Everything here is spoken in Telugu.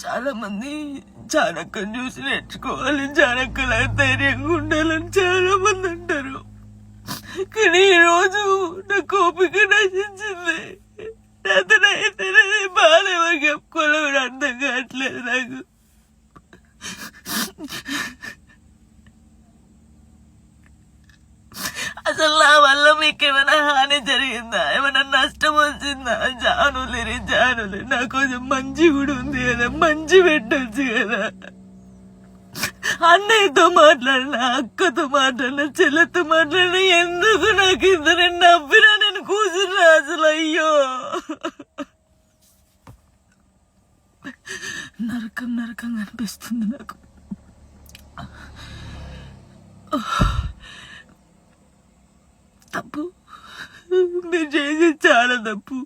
చాలా మంది చాణక్యం చూసి నేర్చుకోవాలి, చాణక్యలా ధైర్యంగా ఉండాలని చాలా మంది అంటారు. కానీ ఈ రోజు నా కోపిక నశించింది. అతనైతే బాధ ఎవరు చెప్పుకోవాలో కూడా అర్థం కావట్లేదు నాకు. అసలు నా వల్ల మీకు ఏమైనా హాని జరిగిందా, ఏమైనా నష్టం వచ్చిందా? జానులే నా కొంచెం మంచి కూడా ఉంది కదా, మంచి పెట్టచ్చు కదా. అన్నయ్యతో మాట్లాడినా, అక్కతో మాట్లాడినా, చెల్లెతో మాట్లాడినా, ఎందుకు నాకు ఇద్దరు నవ్వినా నేను కూర్చున్నా అసలు. అయ్యో నరకం అనిపిస్తుంది నాకు. తప్పు, మీరు చేసేది చాలా తప్పు.